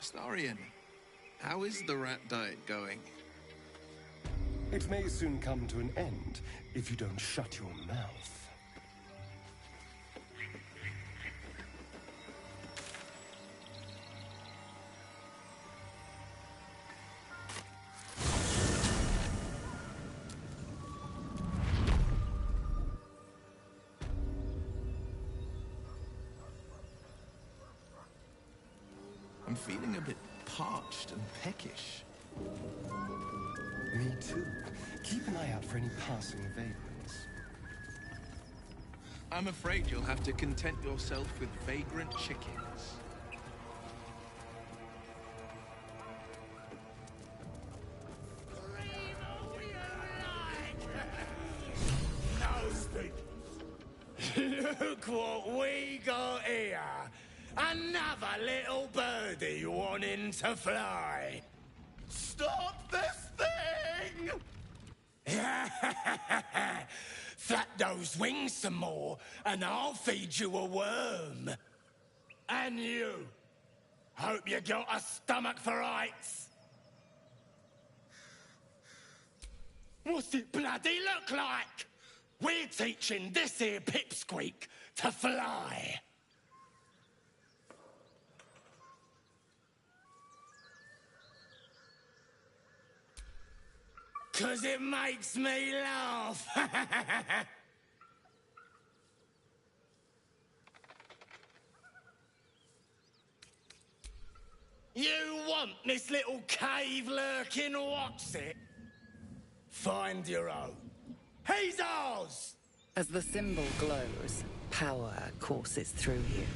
Starion, how is the rat diet going? It may soon come to an end if you don't shut your mouth. I'm feeling a bit parched and peckish. Me too. Keep an eye out for any passing vagrants. I'm afraid you'll have to content yourself with vagrant chickens. Look what we got here! Another little birdie wanting to fly! Stop this thing! Flap those wings some more, and I'll feed you a worm. And you! Hope you got a stomach for heights! What's it bloody look like? We're teaching this here pipsqueak to fly. 'Cause it makes me laugh. You want this little cave lurking, what's it? Find your own. He's ours! As the symbol glows, power courses through you.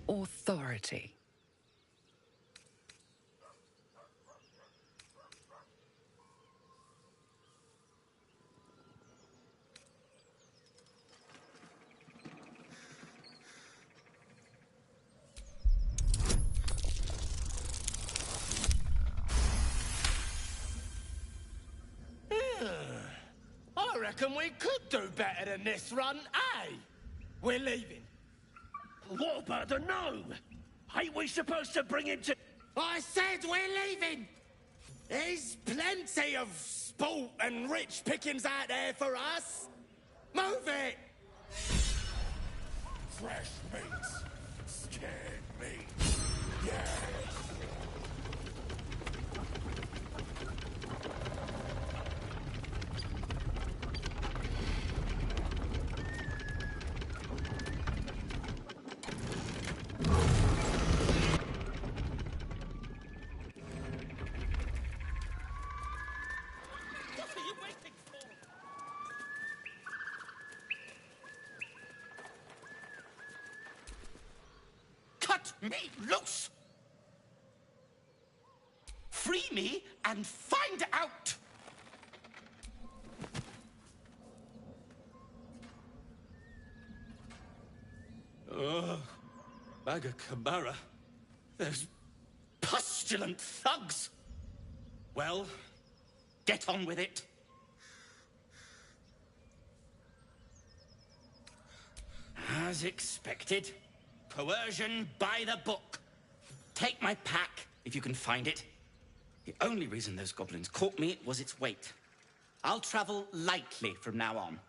Authority. I reckon we could do better than this run, eh? We're leaving. What about the gnome? Ain't we supposed to bring him to... I said we're leaving! There's plenty of sport and rich pickings out there for us. Move it! Fresh meat. Scared meat. Yes! Cut me loose! Free me and find out! Ugh. Bagakabara. Those pustulant thugs. Well, get on with it. As expected. Coercion by the book. Take my pack, if you can find it. The only reason those goblins caught me was its weight. I'll travel lightly from now on.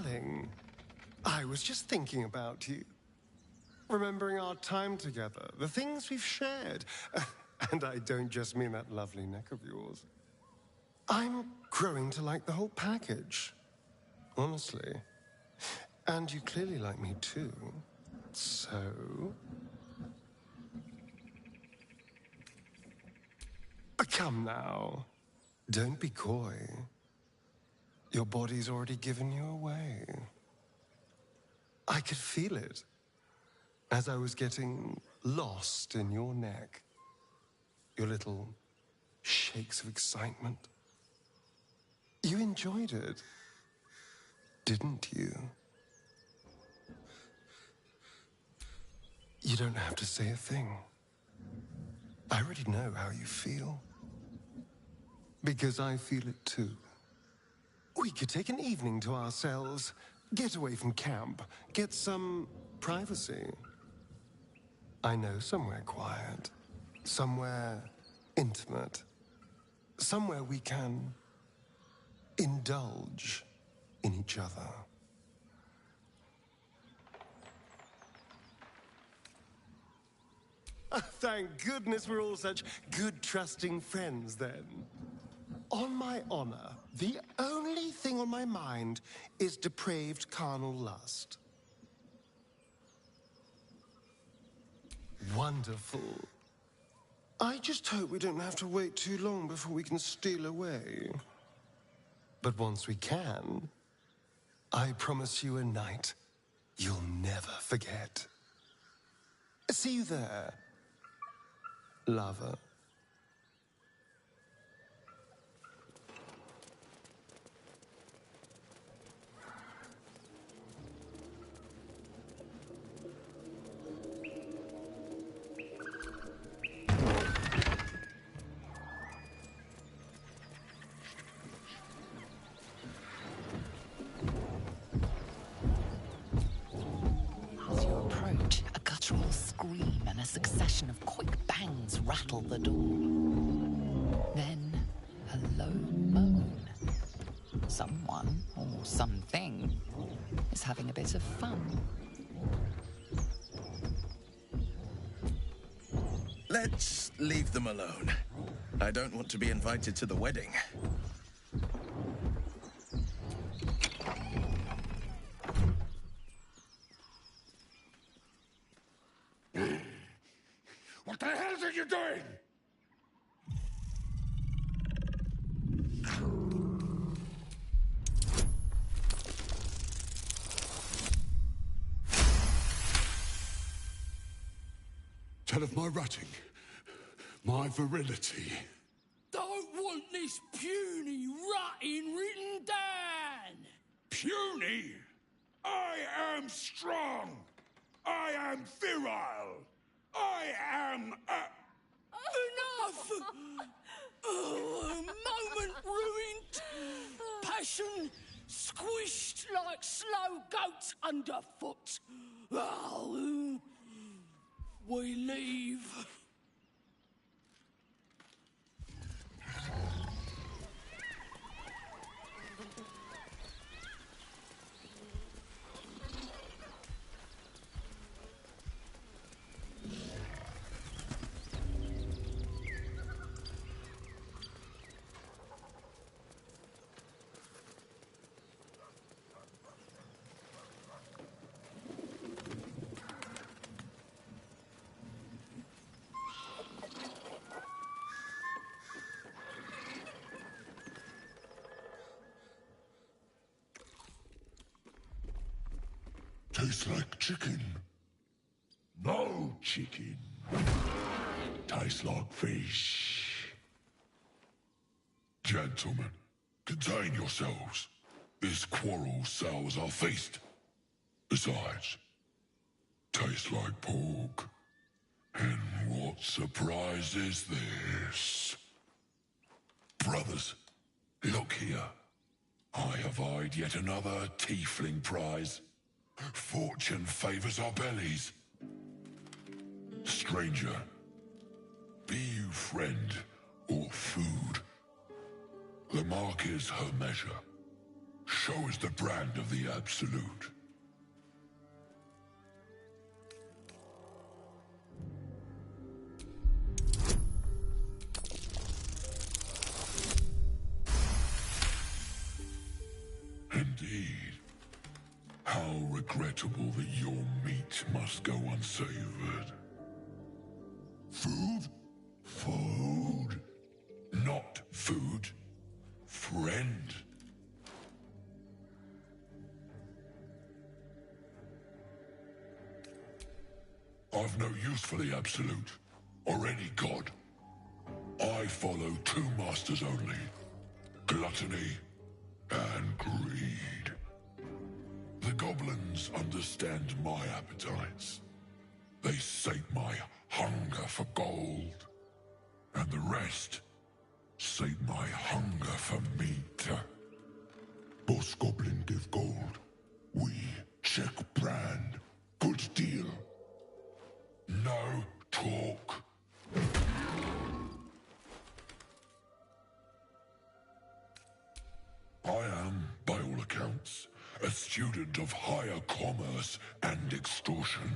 Darling, I was just thinking about you. Remembering our time together, the things we've shared. And I don't just mean that lovely neck of yours. I'm growing to like the whole package. Honestly. And you clearly like me too. So... Come now. Don't be coy. Your body's already given you away. I could feel it as I was getting lost in your neck. Your little shakes of excitement. You enjoyed it, didn't you? You don't have to say a thing. I already know how you feel. Because I feel it too. We could take an evening to ourselves, get away from camp, get some privacy. I know somewhere quiet, somewhere intimate, somewhere we can indulge in each other. Thank goodness we're all such good, trusting friends, then. On my honor, the only thing on my mind is depraved carnal lust. Wonderful. I just hope we don't have to wait too long before we can steal away. But once we can, I promise you a night you'll never forget. See you there, lover. As you approach, a guttural scream and a succession of quick bangs rattle the door. Then, a low moan. Someone, or something, is having a bit of fun. Let's leave them alone. I don't want to be invited to the wedding. What the hell are you doing? Tell of my rutting, my virility. Don't want this puny rutting written down. Puny? I am strong. I am virile. I am Enough! Oh, moment ruined. Passion squished like slow goats underfoot. Oh, we leave. Tastes like chicken. No chicken. Tastes like fish. Gentlemen, contain yourselves. This quarrel sours our feast. Besides, tastes like pork. And what surprise is this? Brothers, look here. I have eyed yet another tiefling prize. Fortune favors our bellies. Stranger, be you friend or food. The mark is her measure. Show us the brand of the Absolute. Indeed. How regrettable that your meat must go unsavored. Food? Food. Not food. Friend. I've no use for the Absolute, or any god. I follow two masters only. Gluttony and greed. The goblins understand my appetites. They sate my hunger for gold. And the rest sate my hunger for meat. Boss Goblin give gold. We check brand. Good deal. No talk. I am, by all accounts, a student of higher commerce and extortion.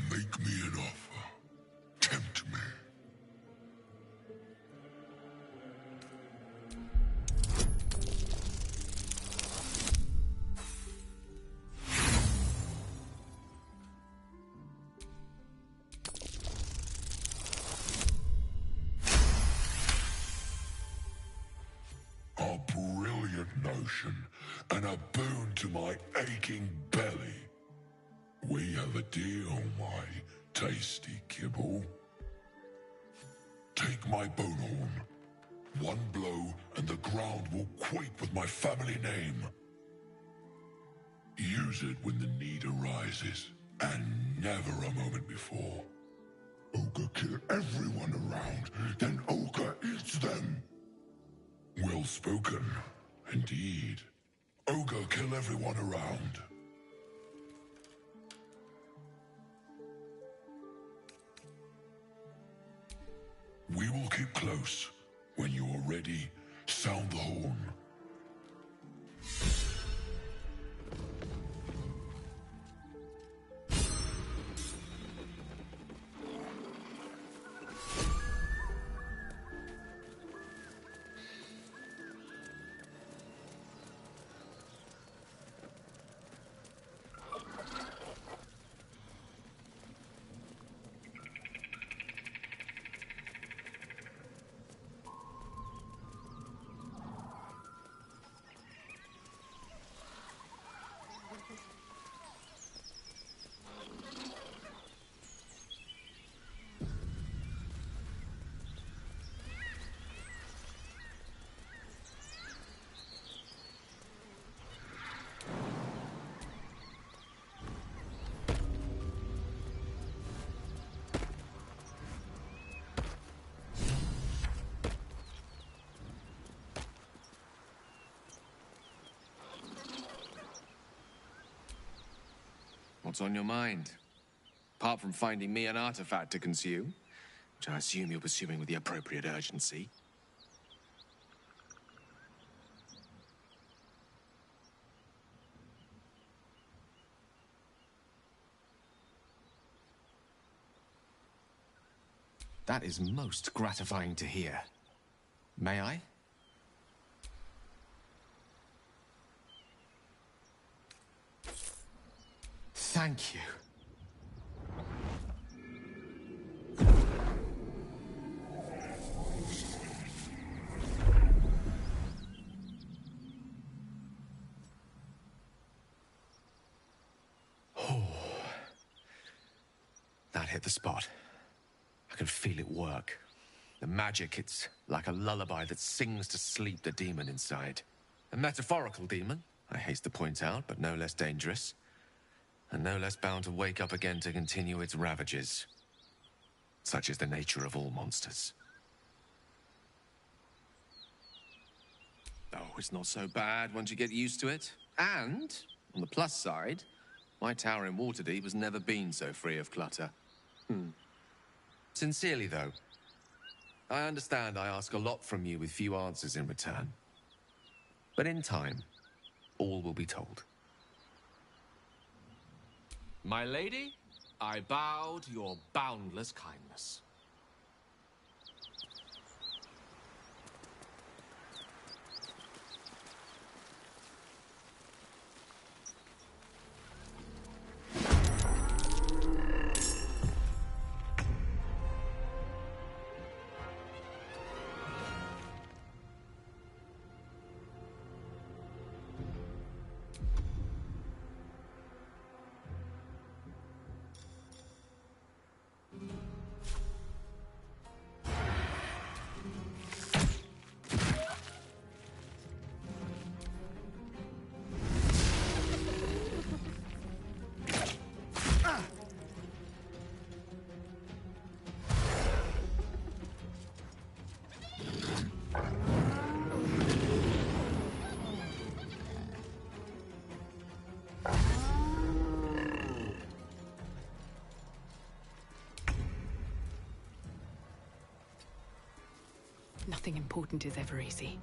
Make me an offer. Tempt me. A brilliant notion, and a boon to my aching belly. We have a deal, my tasty kibble. Take my bone horn. One blow, and the ground will quake with my family name. Use it when the need arises, and never a moment before. Ogre kill everyone around, then Ogre eats them. Well spoken, indeed. Ogre kill everyone around. We will keep close. When you are ready, sound the horn. What's on your mind? Apart from finding me an artifact to consume, which I assume you're pursuing with the appropriate urgency. That is most gratifying to hear. May I? Thank you. Oh. That hit the spot. I can feel it work. The magic, it's like a lullaby that sings to sleep the demon inside. A metaphorical demon, I haste to point out, but no less dangerous. And no less bound to wake up again to continue its ravages. Such is the nature of all monsters. Oh, it's not so bad once you get used to it. And, on the plus side, my tower in Waterdeep has never been so free of clutter. Sincerely, though, I understand I ask a lot from you with few answers in return. But in time, all will be told. My lady, I bow to your boundless kindness. Nothing important is ever easy.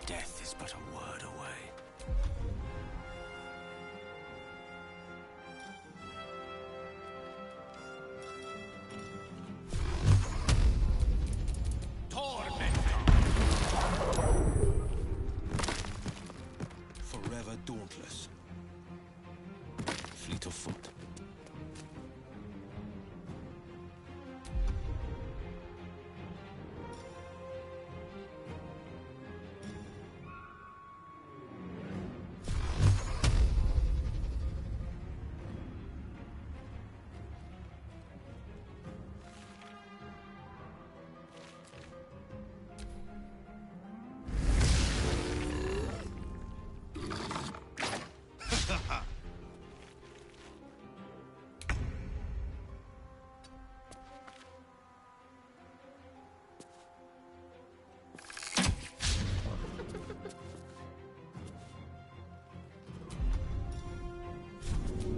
Death is but a word away. Forever dauntless. Fleet of foot.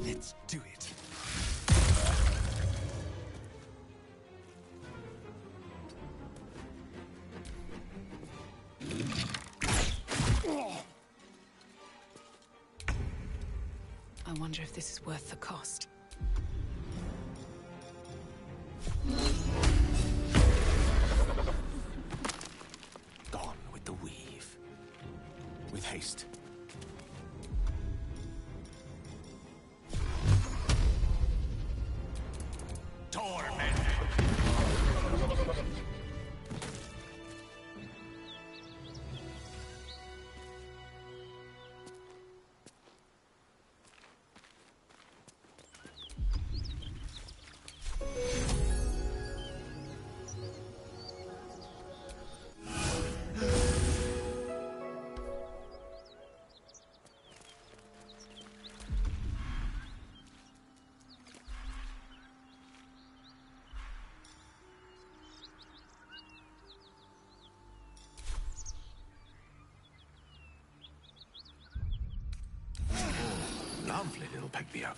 Let's do it. I wonder if this is worth the cost. Gone with the weave. With haste. Lovely little pick-me-up.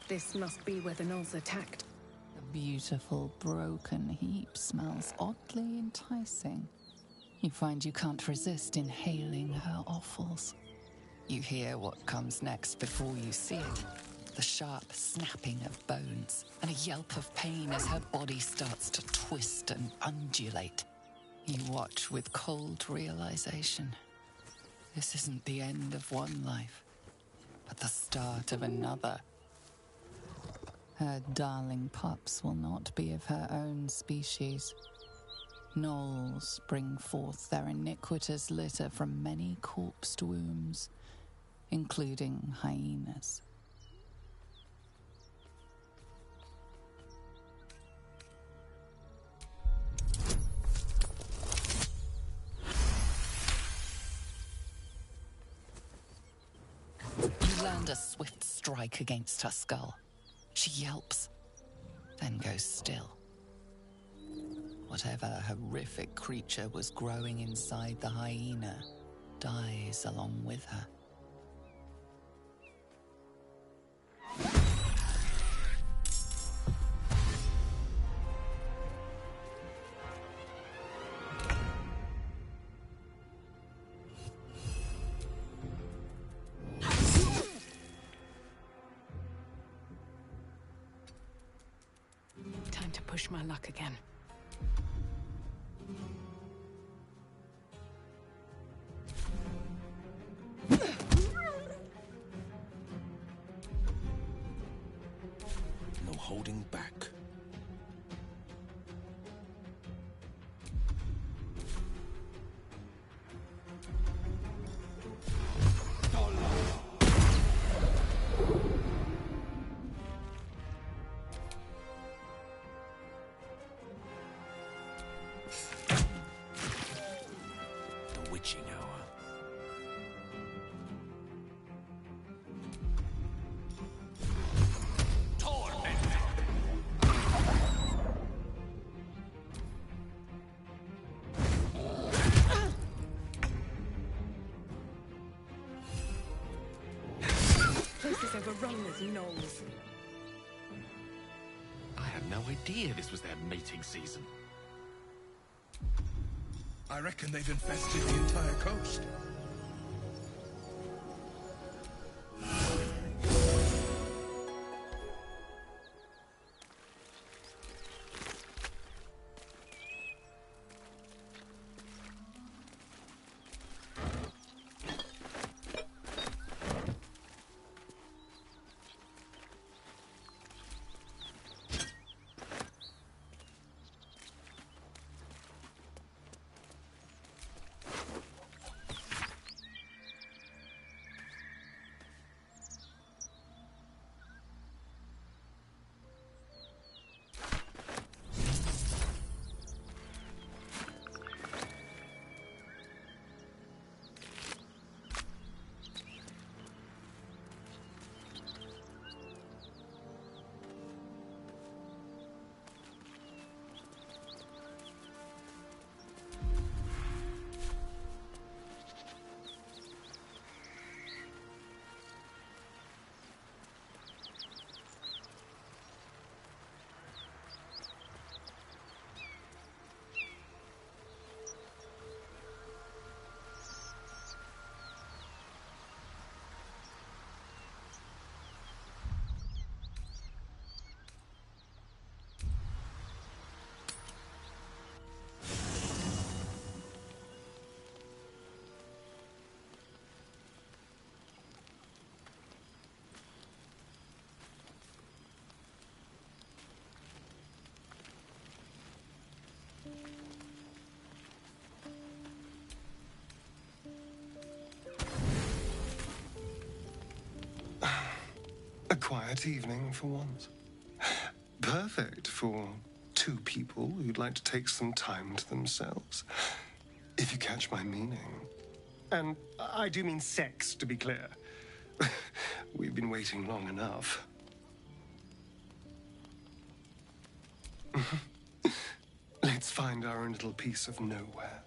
This must be where the gnolls attacked. The beautiful broken heap smells oddly enticing. You find you can't resist inhaling her offals. You hear what comes next before you see it. The sharp snapping of bones, and a yelp of pain as her body starts to twist and undulate. You watch with cold realization. This isn't the end of one life, but the start of another. Her darling pups will not be of her own species. Gnolls bring forth their iniquitous litter from many corpsed wombs, including hyenas. You land a swift strike against her skull. She yelps, then goes still. Whatever horrific creature was growing inside the hyena dies along with her. Time to push my luck again. No holding back. The witching hour. Place is overrun with gnolls. I had no idea this was their mating season. I reckon they've infested the entire coast. A quiet evening for once. Perfect for two people who'd like to take some time to themselves. If you catch my meaning. And I do mean sex, to be clear. We've been waiting long enough. Let's find our own little piece of nowhere.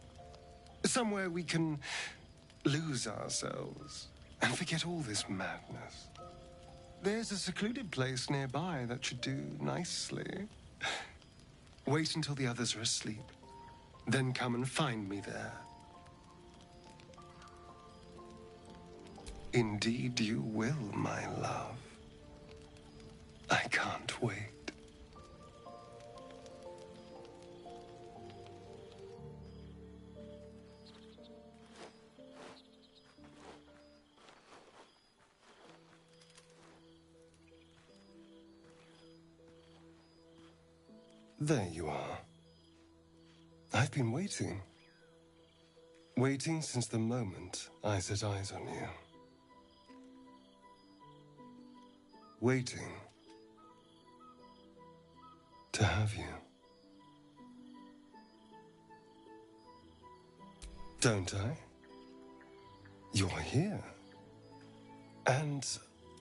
Somewhere we can lose ourselves and forget all this madness. There's a secluded place nearby that should do nicely. Wait until the others are asleep. Then come and find me there. Indeed you will, my love. I can't wait. There you are. I've been waiting. Waiting since the moment I set eyes on you. Waiting to have you. Don't I? You're here. And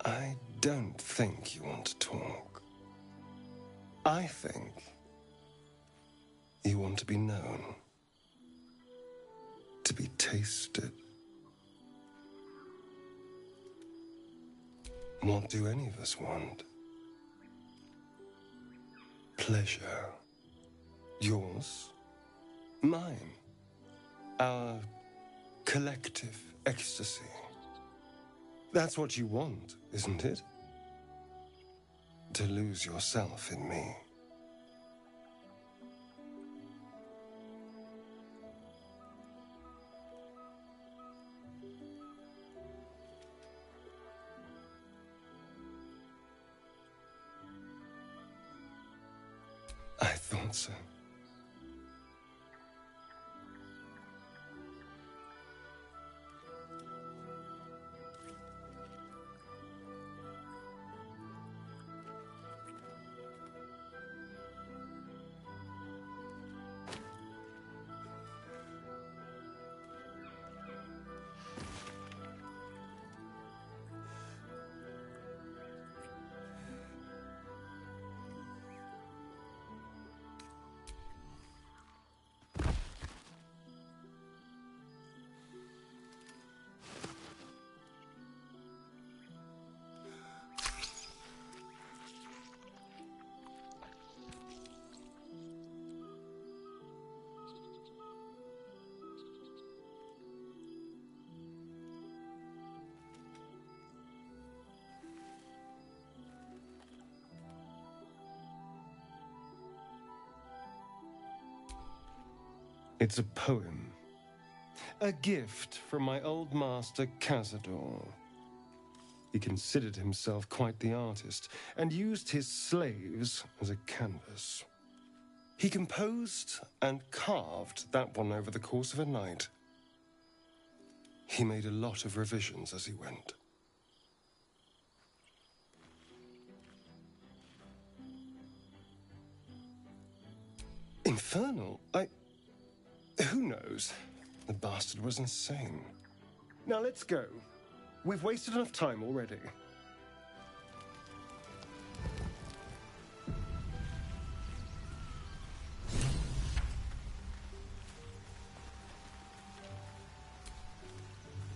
I don't think you want to talk. I think you want to be known, to be tasted. What do any of us want? Pleasure. Yours, mine, our collective ecstasy. That's what you want, isn't it? To lose yourself in me. I thought so. It's a poem. A gift from my old master, Cazador. He considered himself quite the artist and used his slaves as a canvas. He composed and carved that one over the course of a night. He made a lot of revisions as he went. Infernal? Who knows? The bastard was insane. Now let's go. We've wasted enough time already.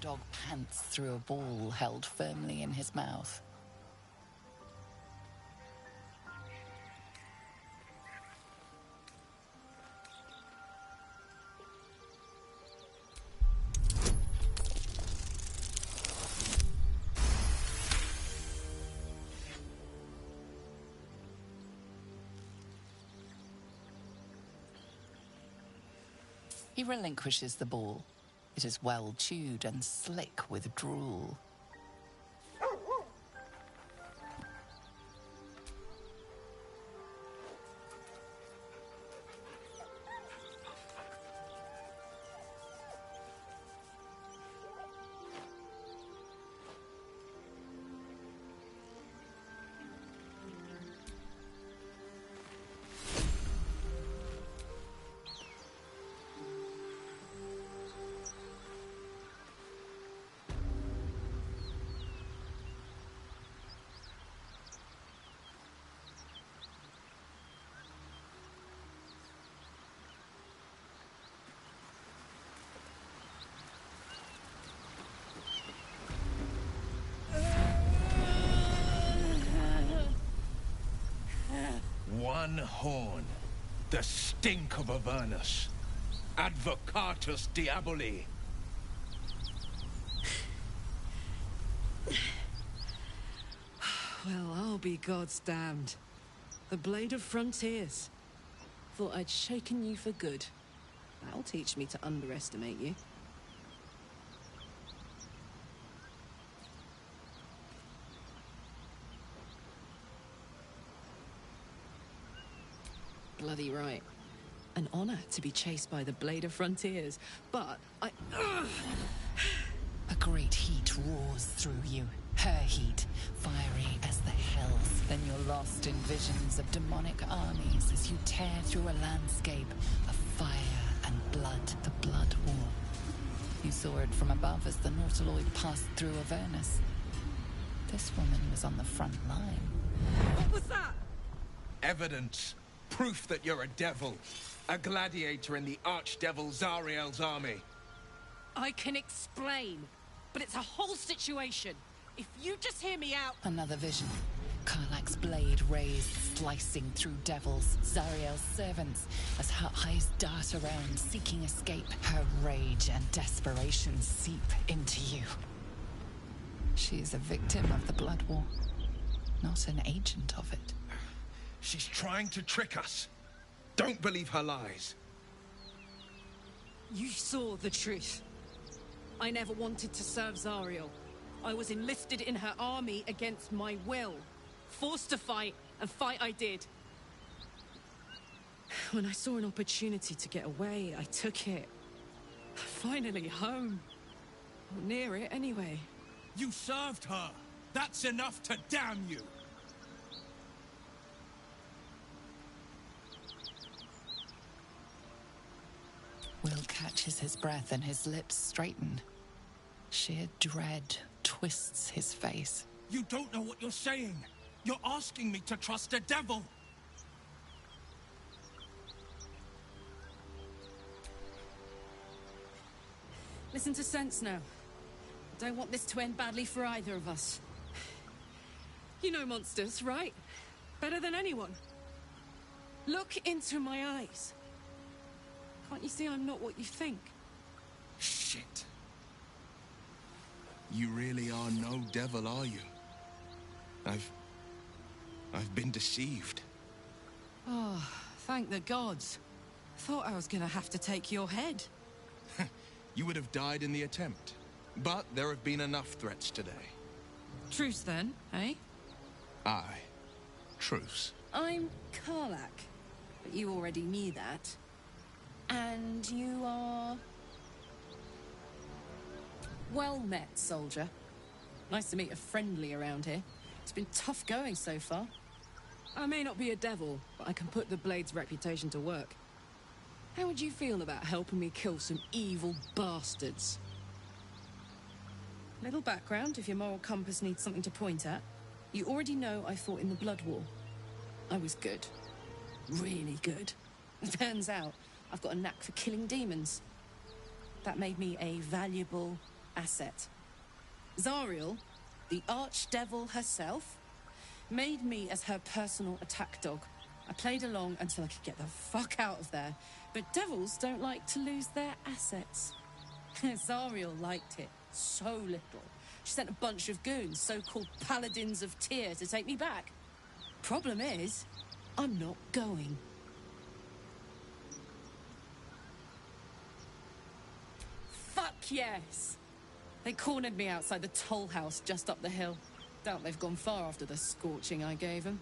Dog pants through a ball held firmly in his mouth. He relinquishes the ball. It is well chewed and slick with drool. One horn. The stink of Avernus. Advocatus Diaboli. Well, I'll be God's damned. The Blade of Frontiers. Thought I'd shaken you for good. That'll teach me to underestimate you. Bloody right. An honor to be chased by the Blade of Frontiers, but I... A great heat roars through you. Her heat, fiery as the hells. Then you're lost in visions of demonic armies as you tear through a landscape of fire and blood, the Blood War. You saw it from above as the Nautiloid passed through Avernus. This woman was on the front line. What was that? Evidence. Proof that you're a devil. A gladiator in the archdevil Zariel's army. I can explain, but it's a whole situation. If you just hear me out... Another vision. Karlach's blade raised, slicing through devils, Zariel's servants, as her eyes dart around, seeking escape. Her rage and desperation seep into you. She is a victim of the Blood War, not an agent of it. She's trying to trick us. Don't believe her lies. You saw the truth. I never wanted to serve Zariel. I was enlisted in her army against my will. Forced to fight, and fight I did. When I saw an opportunity to get away, I took it. Finally home. Or near it, anyway. You served her. That's enough to damn you. Will catches his breath and his lips straighten. Sheer dread twists his face. You don't know what you're saying. You're asking me to trust a devil. Listen to sense now. I don't want this to end badly for either of us. You know monsters, right? Better than anyone. Look into my eyes. Can't you see I'm not what you think? Shit. You really are no devil, are you? I've been deceived. Oh, thank the gods. Thought I was gonna have to take your head. You would have died in the attempt. But there have been enough threats today. Truce then, eh? Aye. Truce. I'm Karlach, but you already knew that. And you are... Well met, soldier. Nice to meet a friendly around here. It's been tough going so far. I may not be a devil, but I can put the Blade's reputation to work. How would you feel about helping me kill some evil bastards? Little background, if your moral compass needs something to point at. You already know I fought in the Blood War. I was good. Really good. Turns out, I've got a knack for killing demons. That made me a valuable asset. Zariel, the archdevil herself, made me as her personal attack dog. I played along until I could get the fuck out of there. But devils don't like to lose their assets. Zariel liked it so little. She sent a bunch of goons, so-called paladins of Tyr, to take me back. Problem is, I'm not going. Fuck yes! They cornered me outside the toll house just up the hill. Doubt they've gone far after the scorching I gave them.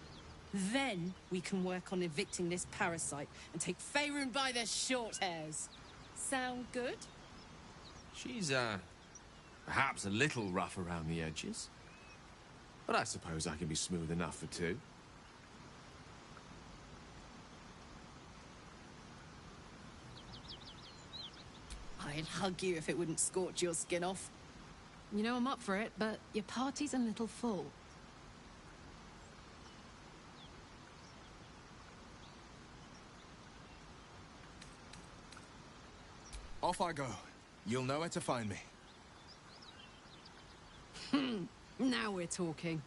Then we can work on evicting this parasite and take Faerun by their short hairs. Sound good? She's, perhaps a little rough around the edges. But I suppose I can be smooth enough for two. I'd hug you if it wouldn't scorch your skin off. You know I'm up for it, but your party's a little full. Off I go. You'll know where to find me. Now we're talking.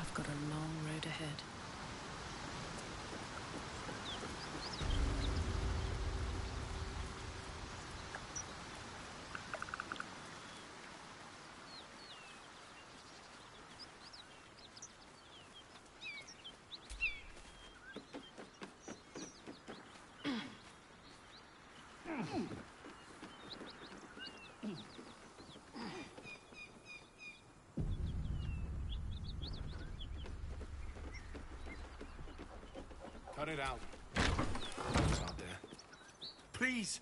I've got a long road ahead. Cut it out. Out there. Please,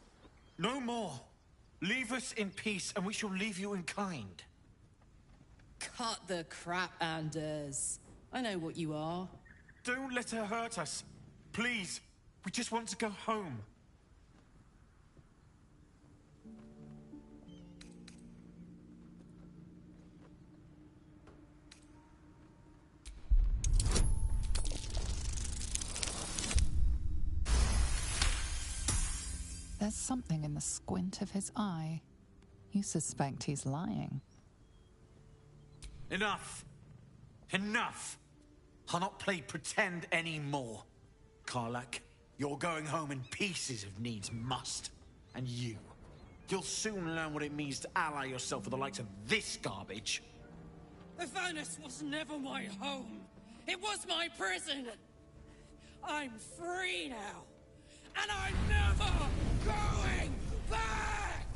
no more. Leave us in peace, and we shall leave you in kind. Cut the crap, Anders. I know what you are. Don't let her hurt us. Please, we just want to go home. There's something in the squint of his eye. You suspect he's lying. Enough! Enough! I'll not play pretend anymore. Karlak, you're going home in pieces if needs must. And you'll soon learn what it means to ally yourself with the likes of this garbage. Avernus was never my home. It was my prison. I'm free now. And I'm never going back!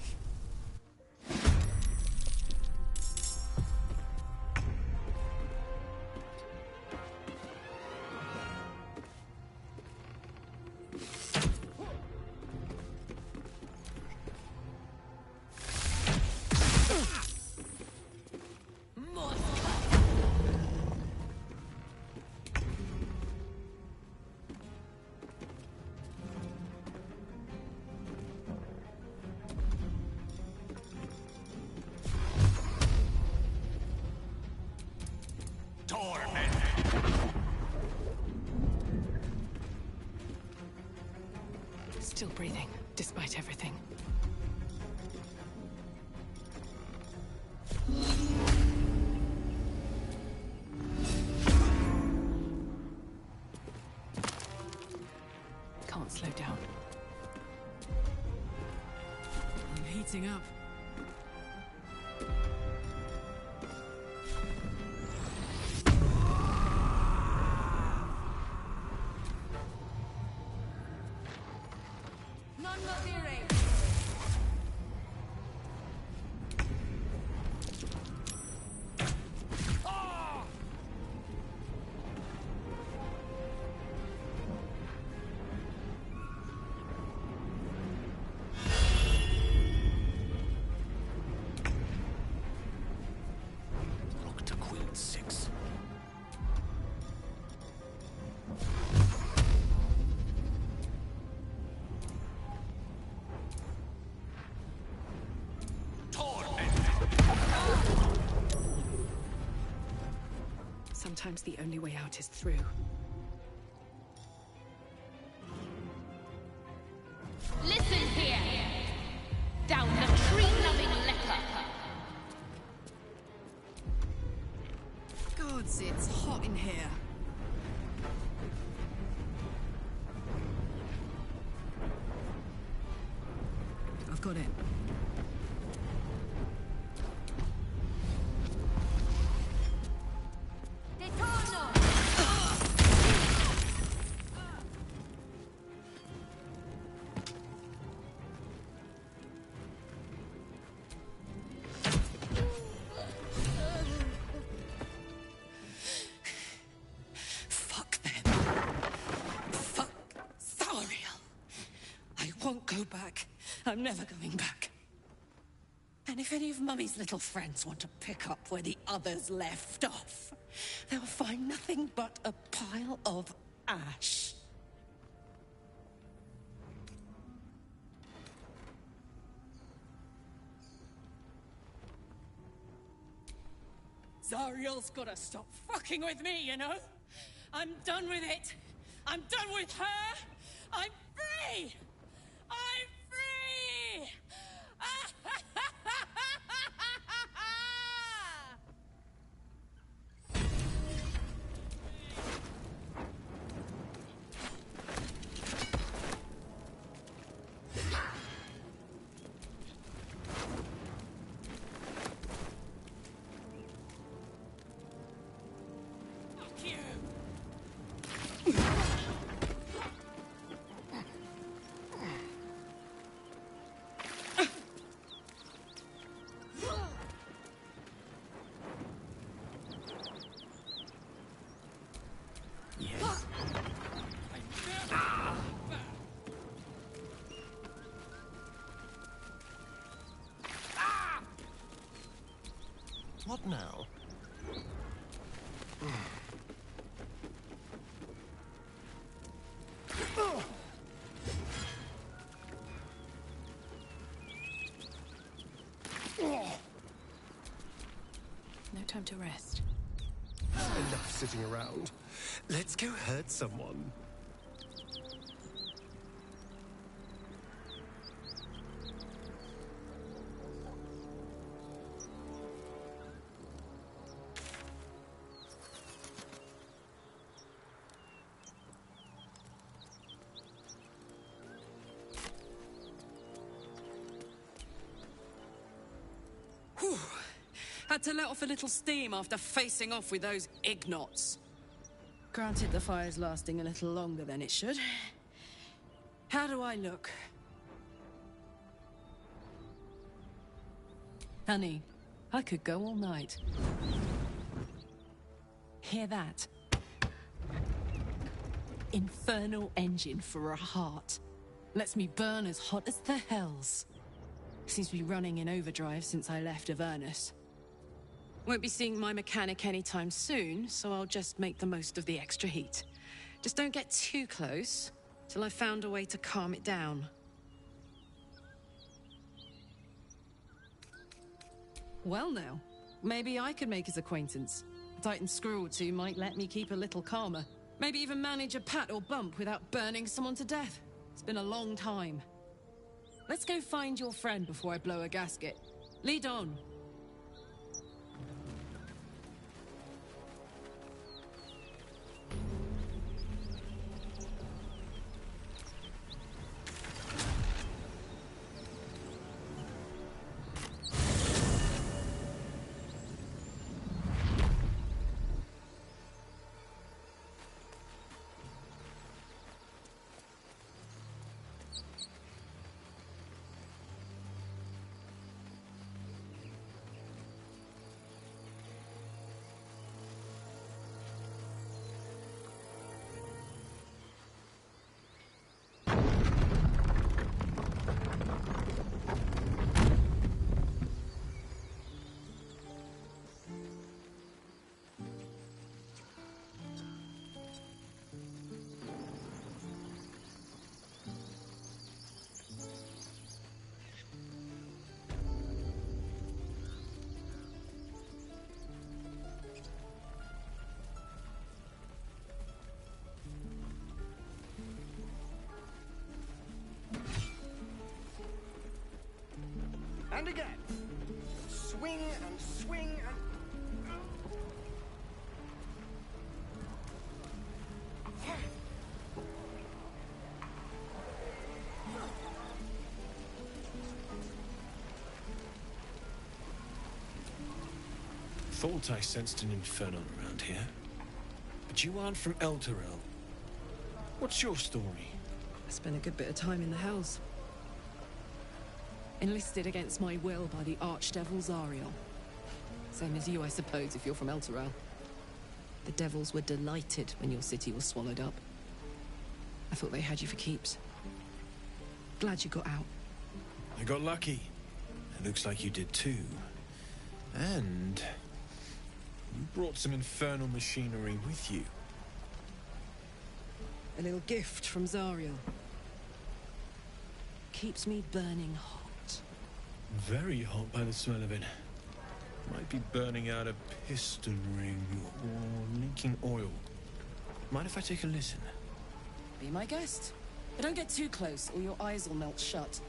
Still breathing, despite everything. Can't slow down. I'm heating up. Sometimes the only way out is through. Listen here! Down the tree-loving leper! Gods, it's hot in here. I've got it. Won't go back. I'm never going back. And if any of Mummy's little friends want to pick up where the others left off, they'll find nothing but a pile of ash. Zariel's gotta stop fucking with me, you know? I'm done with it. I'm done with her. I'm free! I'm free! Fuck you! now. No time to rest. Enough sitting around. Let's go hurt someone. Whew. Had to let off a little steam after facing off with those ignots. Granted, the fire's lasting a little longer than it should. How do I look? Honey, I could go all night. Hear that? Infernal engine for a heart. Lets me burn as hot as the hells. Seems to be running in overdrive since I left Avernus. Won't be seeing my mechanic anytime soon, so I'll just make the most of the extra heat. Just don't get too close, till I've found a way to calm it down. Well now, maybe I could make his acquaintance. A Titan screw or two might let me keep a little calmer. Maybe even manage a pat or bump without burning someone to death. It's been a long time. Let's go find your friend before I blow a gasket. Lead on. And again. Swing and swing and... Thought I sensed an infernal around here. But you aren't from Elturel. What's your story? I spent a good bit of time in the Hells. Enlisted against my will by the Archdevil Zariel. Same as you, I suppose, if you're from Elturel. The devils were delighted when your city was swallowed up. I thought they had you for keeps. Glad you got out. I got lucky. It looks like you did too. And you brought some infernal machinery with you. A little gift from Zariel. Keeps me burning hot. Very hot by the smell of it. Might be burning out a piston ring or leaking oil. Mind if I take a listen? Be my guest. But don't get too close or your eyes will melt shut.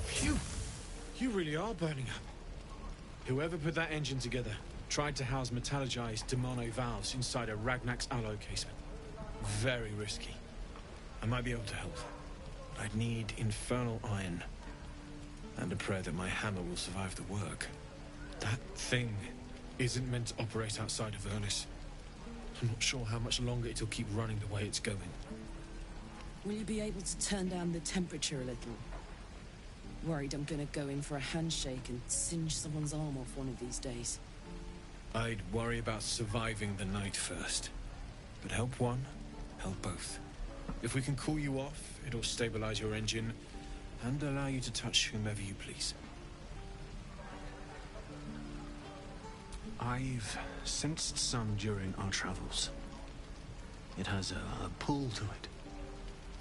Phew! You really are burning up. Whoever put that engine together tried to house metallurgized demono valves inside a Ragnak's alloy casement. Very risky. I might be able to help, but I'd need infernal iron. And a prayer that my hammer will survive the work. That thing isn't meant to operate outside of Avernus. I'm not sure how much longer it'll keep running the way it's going. Will you be able to turn down the temperature a little? Worried I'm gonna go in for a handshake and singe someone's arm off one of these days. I'd worry about surviving the night first. But help one, help both. If we can cool you off, it'll stabilize your engine and allow you to touch whomever you please. I've sensed some during our travels. It has a pull to it.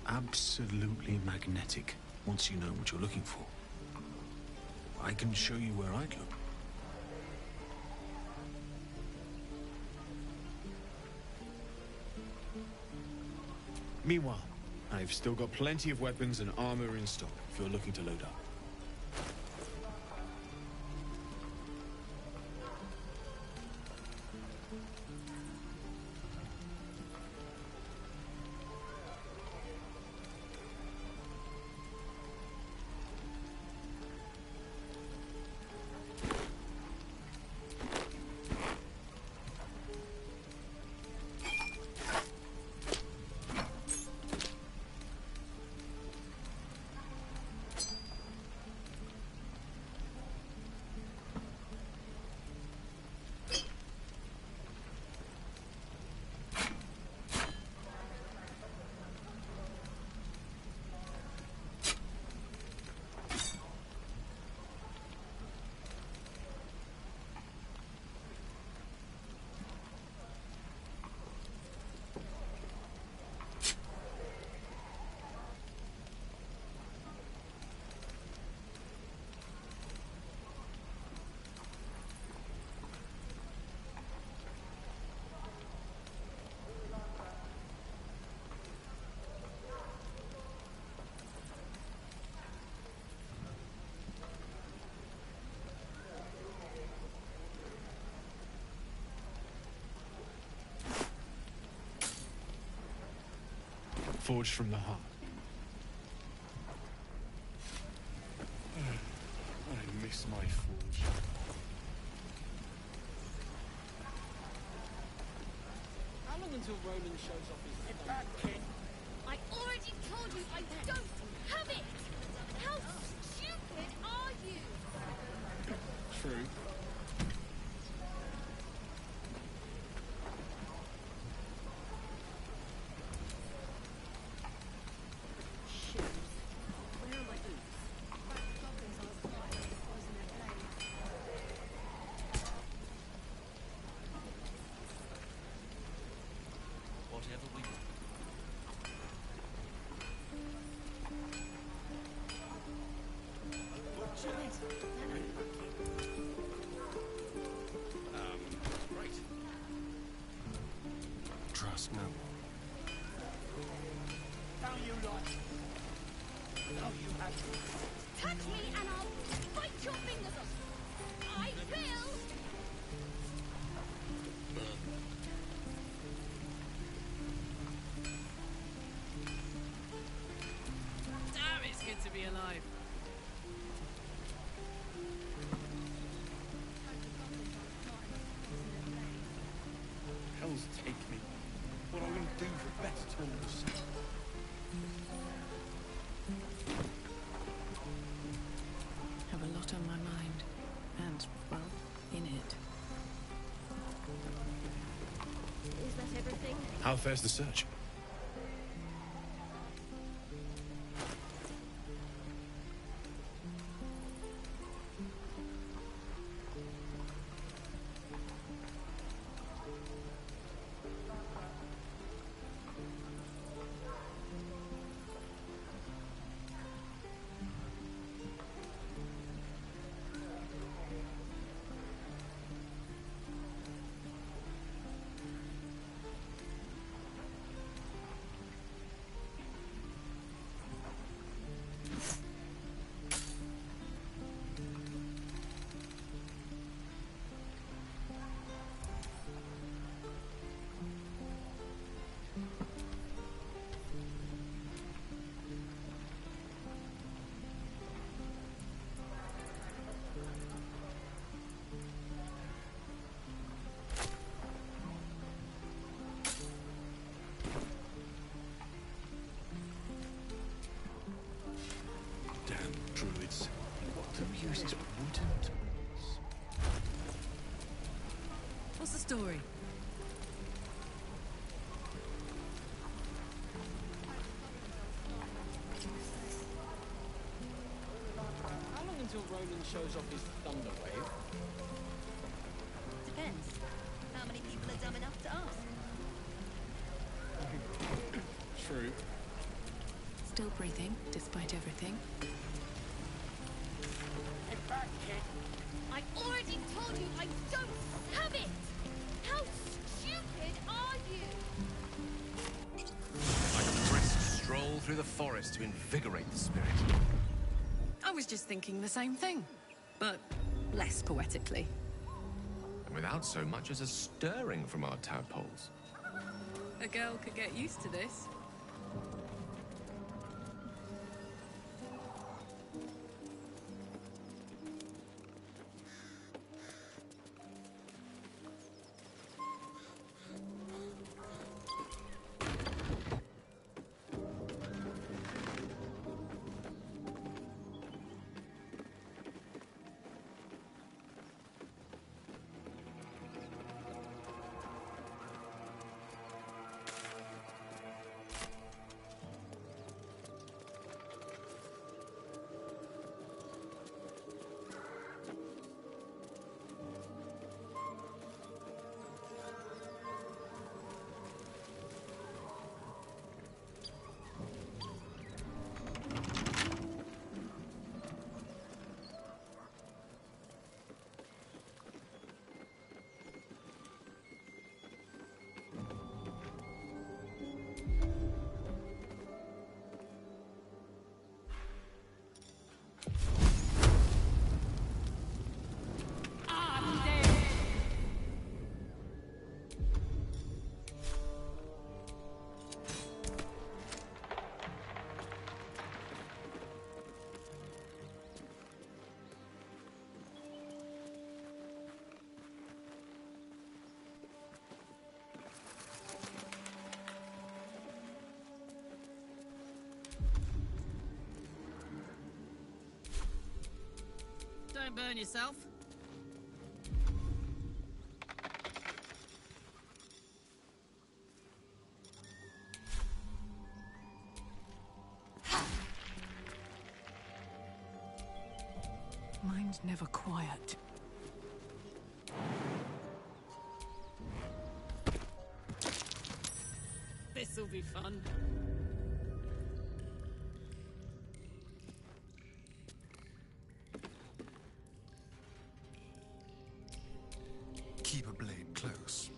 Absolutely magnetic, once you know what you're looking for. I can show you where I'd look. Meanwhile, I've still got plenty of weapons and armor in stock if you're looking to load up. Forged from the heart. I miss my forge. How long until Roland shows off his... Get back, kid! I already told you I don't have it! How stupid are you? True. Trust no one. How you like? How you have... Touch me and I'll bite your fingers off! I will! Damn, it's good to be alive. Hell's take me. What am I going to do for better tools? Have a lot on my mind. And, well, in it. Is that everything? How fares the search? Druids. Who uses wooden tools? What's the story? until Roland shows off his thunder wave. Depends. How many people are dumb enough to ask? True. Still breathing, despite everything. Get back, kid. I already told you I don't have it! How stupid are you? Like a brisk stroll through the forest to invigorate the spirit. I was just thinking the same thing, but less poetically. And without so much as a stirring from our tadpoles. A girl could get used to this. Don't burn yourself. Mine's never quiet. This'll be fun. Keep a blade close.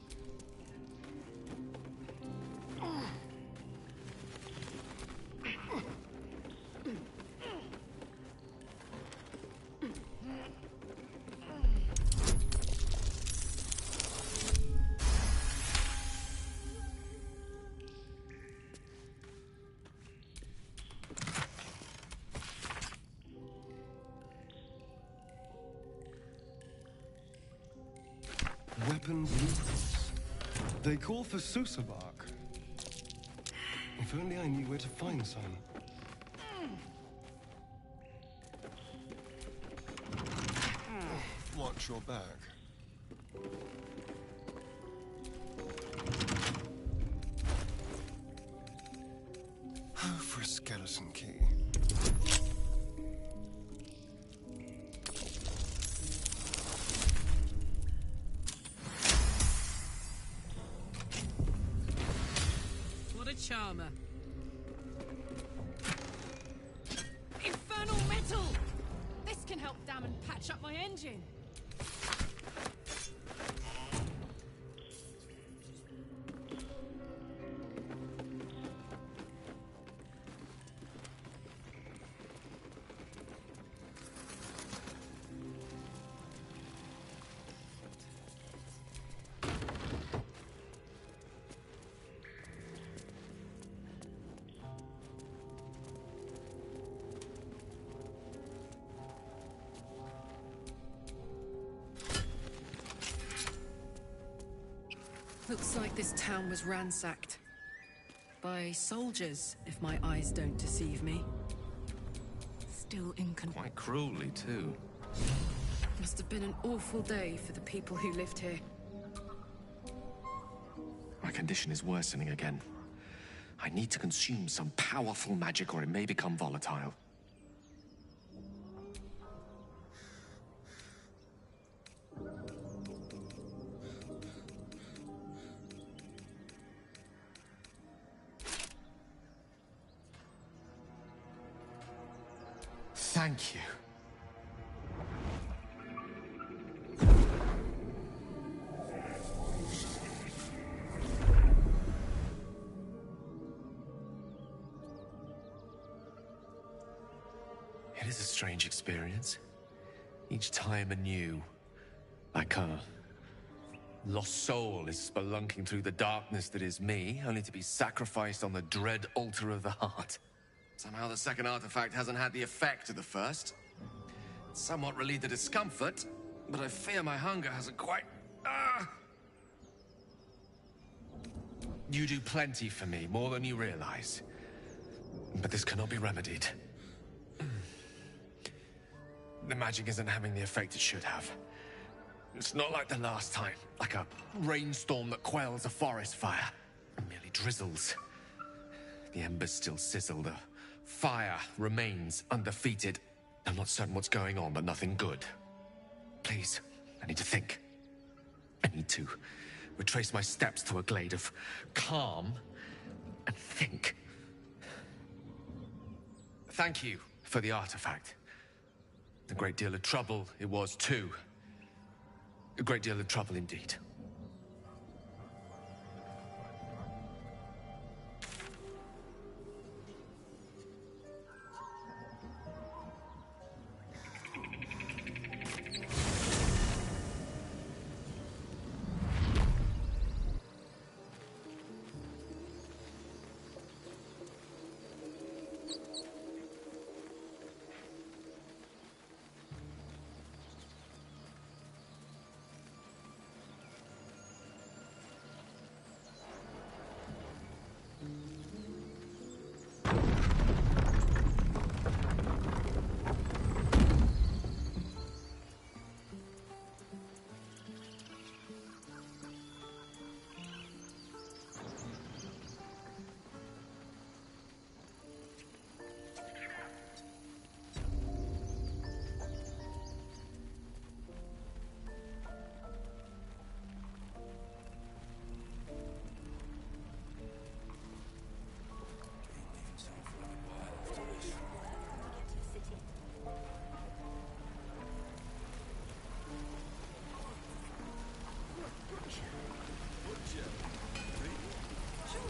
Weapon blueprints. They call for Susa bark. If only I knew where to find some. Watch your back. Oh, for a skeleton key. What a charmer. Infernal metal! This can help Damon patch up my engine. Looks like this town was ransacked. By soldiers, if my eyes don't deceive me. Still Quite cruelly, too. Must have been an awful day for the people who lived here. My condition is worsening again. I need to consume some powerful magic or it may become volatile. Thank you. It is a strange experience. Each time anew. Like a lost soul is spelunking through the darkness that is me, only to be sacrificed on the dread altar of the heart. Somehow the second artifact hasn't had the effect of the first. It's somewhat relieved the discomfort, but I fear my hunger hasn't quite... You do plenty for me, more than you realize. But this cannot be remedied. The magic isn't having the effect it should have. It's not like the last time, like a rainstorm that quells a forest fire. It merely drizzles. The embers still sizzle, the fire remains undefeated. I'm not certain what's going on, but nothing good. Please, I need to think. I need to retrace my steps to a glade of calm and think. Thank you for the artifact. A great deal of trouble it was too. A great deal of trouble indeed.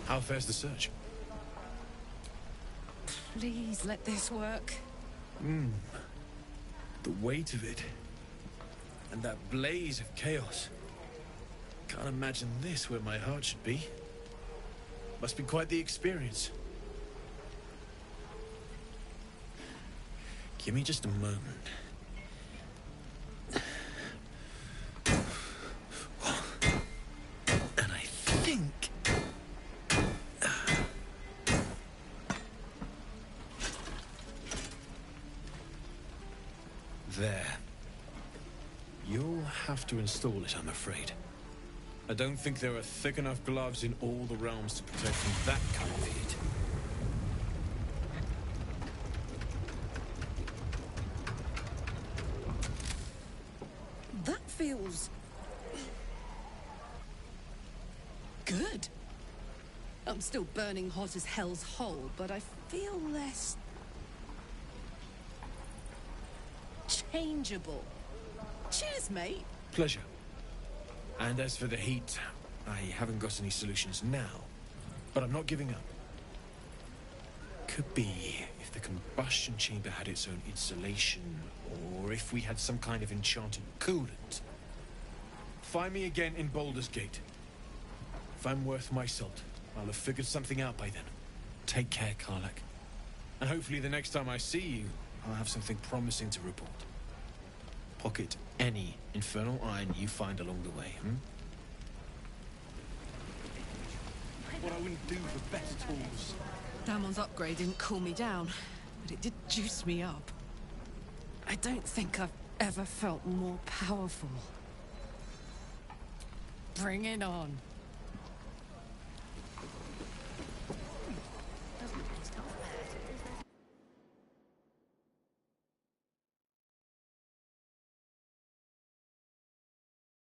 How fares the search? Please let this work. The weight of it. And that blaze of chaos. Can't imagine this where my heart should be. Must be quite the experience. Give me just a moment. And I think... There. You'll have to install it, I'm afraid. I don't think there are thick enough gloves in all the realms to protect from that kind of heat. That feels... good. I'm still burning hot as hell's hole, but I feel less... changeable. Cheers, mate. Pleasure. And as for the heat, I haven't got any solutions now, but I'm not giving up. Could be if the combustion chamber had its own insulation, or if we had some kind of enchanted coolant. Find me again in Baldur's Gate. If I'm worth my salt, I'll have figured something out by then. Take care, Karlak. And hopefully the next time I see you, I'll have something promising to report. Pocket any infernal iron you find along the way, What I wouldn't do for better tools. Damon's upgrade didn't cool me down, but it did juice me up. I don't think I've ever felt more powerful. Bring it on.